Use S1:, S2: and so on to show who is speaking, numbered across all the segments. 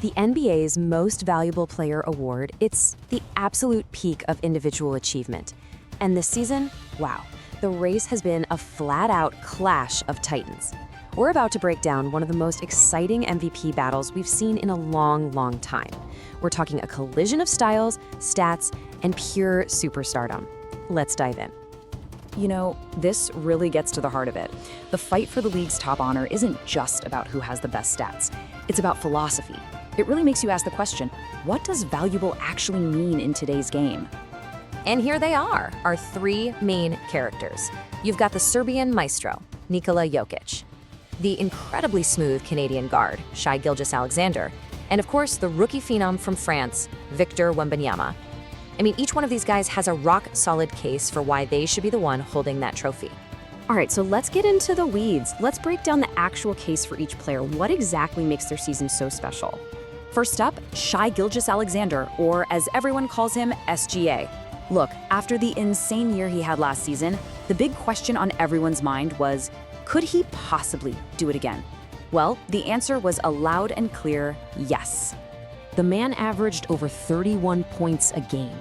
S1: The NBA's Most Valuable Player award, it's the absolute peak of individual achievement. And this season, wow, the race has been a flat-out clash of titans. We're about to break down one of the most exciting MVP battles we've seen in a long, long time. We're talking a collision of styles, stats, and pure superstardom. Let's dive in.
S2: You know, this really gets to the heart of it. The fight for the league's top honor isn't just about who has the best stats. It's about philosophy. It really makes you ask the question, what does valuable actually mean in today's game?
S1: And here they are, our three main characters. You've got the Serbian maestro, Nikola Jokić, the incredibly smooth Canadian guard, Shai Gilgeous-Alexander, and of course the rookie phenom from France, Victor Wembanyama. I mean, each one of these guys has a rock-solid case for why they should be the one holding that trophy.
S2: All right, so let's get into the weeds. Let's break down the actual case for each player. What exactly makes their season so special? First up, Shai Gilgeous-Alexander, or as everyone calls him, SGA. Look, after the insane year he had last season, the big question on everyone's mind was, could he possibly do it again? Well, the answer was a loud and clear yes. The man averaged over 31 points a game.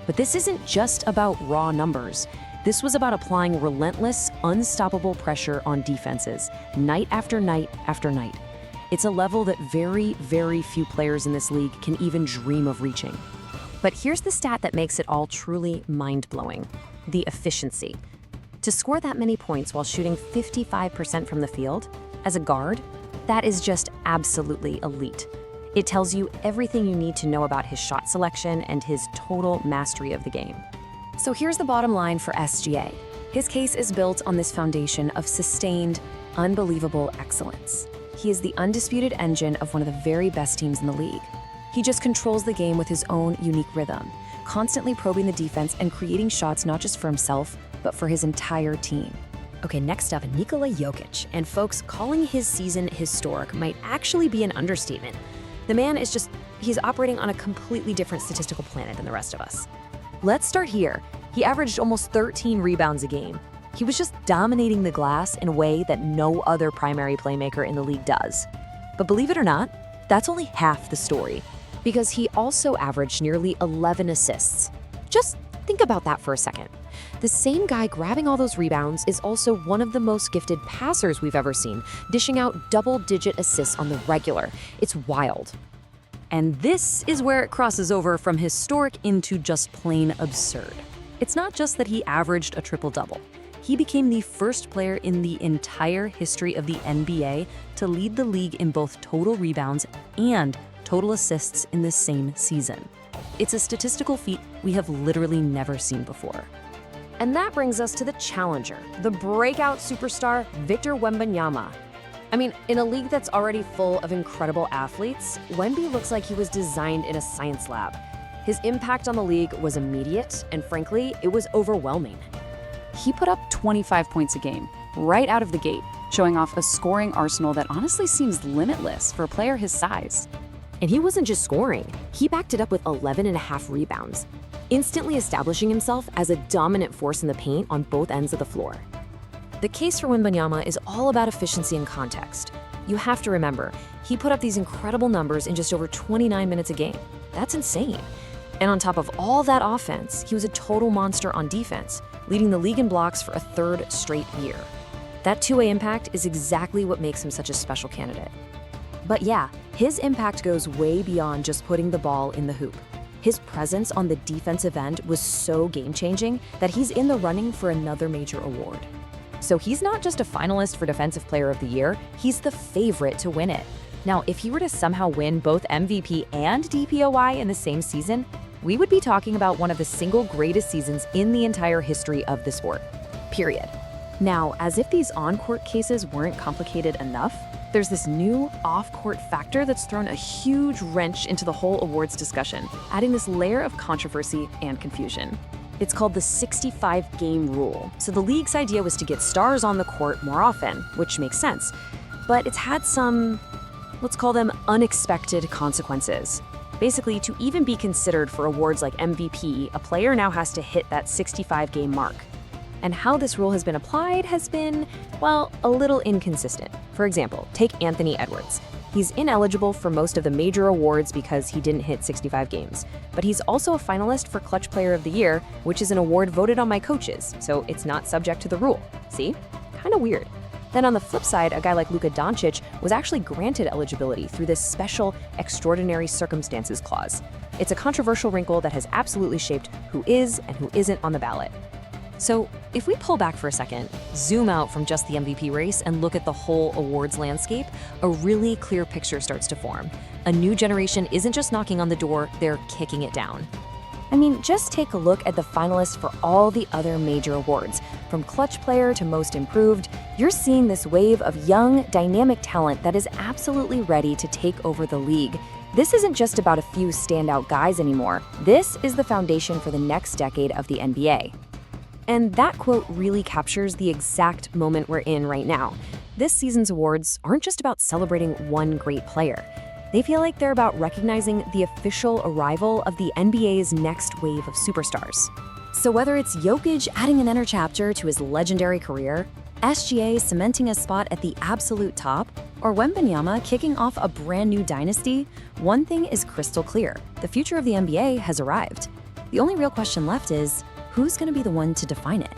S2: But this isn't just about raw numbers. This was about applying relentless, unstoppable pressure on defenses, night after night after night. It's a level that very, very few players in this league can even dream of reaching. But here's the stat that makes it all truly mind-blowing: the efficiency. To score that many points while shooting 55% from the field, as a guard, that is just absolutely elite. It tells you everything you need to know about his shot selection and his total mastery of the game. So here's the bottom line for SGA. His case is built on this foundation of sustained, unbelievable excellence. He is the undisputed engine of one of the very best teams in the league. He just controls the game with his own unique rhythm, constantly probing the defense and creating shots not just for himself, but for his entire team. Okay, next up, Nikola Jokić. And folks, calling his season historic might actually be an understatement. The man is he's operating on a completely different statistical planet than the rest of us. Let's start here. He averaged almost 13 rebounds a game. He was just dominating the glass in a way that no other primary playmaker in the league does. But believe it or not, that's only half the story, because he also averaged nearly 11 assists. Just think about that for a second. The same guy grabbing all those rebounds is also one of the most gifted passers we've ever seen, dishing out double-digit assists on the regular. It's wild. And this is where it crosses over from historic into just plain absurd. It's not just that he averaged a triple-double. He became the first player in the entire history of the NBA to lead the league in both total rebounds and total assists in the same season. It's a statistical feat we have literally never seen before. And that brings us to the challenger, the breakout superstar, Victor Wembanyama. I mean, in a league that's already full of incredible athletes, Wemby looks like he was designed in a science lab. His impact on the league was immediate, and frankly, it was overwhelming. He put up 25 points a game, right out of the gate, showing off a scoring arsenal that honestly seems limitless for a player his size.
S1: And he wasn't just scoring, he backed it up with 11.5 rebounds, instantly establishing himself as a dominant force in the paint on both ends of the floor. The case for Wembanyama is all about efficiency and context. You have to remember, he put up these incredible numbers in just over 29 minutes a game. That's insane. And on top of all that offense, he was a total monster on defense, leading the league in blocks for a third straight year. That two-way impact is exactly what makes him such a special candidate. But yeah, his impact goes way beyond just putting the ball in the hoop. His presence on the defensive end was so game-changing that he's in the running for another major award. So he's not just a finalist for Defensive Player of the Year, he's the favorite to win it. Now, if he were to somehow win both MVP and DPOY in the same season, we would be talking about one of the single greatest seasons in the entire history of the sport. Period. Now, as if these on-court cases weren't complicated enough, there's this new off-court factor that's thrown a huge wrench into the whole awards discussion, adding this layer of controversy and confusion. It's called the 65-game rule. So the league's idea was to get stars on the court more often, which makes sense. But it's had some, let's call them unexpected consequences. Basically, to even be considered for awards like MVP, a player now has to hit that 65-game mark. And how this rule has been applied has been, well, a little inconsistent. For example, take Anthony Edwards. He's ineligible for most of the major awards because he didn't hit 65 games. But he's also a finalist for Clutch Player of the Year, which is an award voted on my coaches, so it's not subject to the rule. See? Kinda weird. Then on the flip side, a guy like Luka Doncic was actually granted eligibility through this special extraordinary circumstances clause. It's a controversial wrinkle that has absolutely shaped who is and who isn't on the ballot. So if we pull back for a second, zoom out from just the MVP race and look at the whole awards landscape, a really clear picture starts to form. A new generation isn't just knocking on the door, they're kicking it down.
S2: I mean, just take a look at the finalists for all the other major awards. From Clutch Player to Most Improved, you're seeing this wave of young, dynamic talent that is absolutely ready to take over the league. This isn't just about a few standout guys anymore. This is the foundation for the next decade of the NBA. And that quote really captures the exact moment we're in right now. This season's awards aren't just about celebrating one great player. They feel like they're about recognizing the official arrival of the NBA's next wave of superstars. So whether it's Jokić adding another chapter to his legendary career, SGA cementing a spot at the absolute top, or Wembanyama kicking off a brand new dynasty, one thing is crystal clear: the future of the NBA has arrived. The only real question left is, who's going to be the one to define it?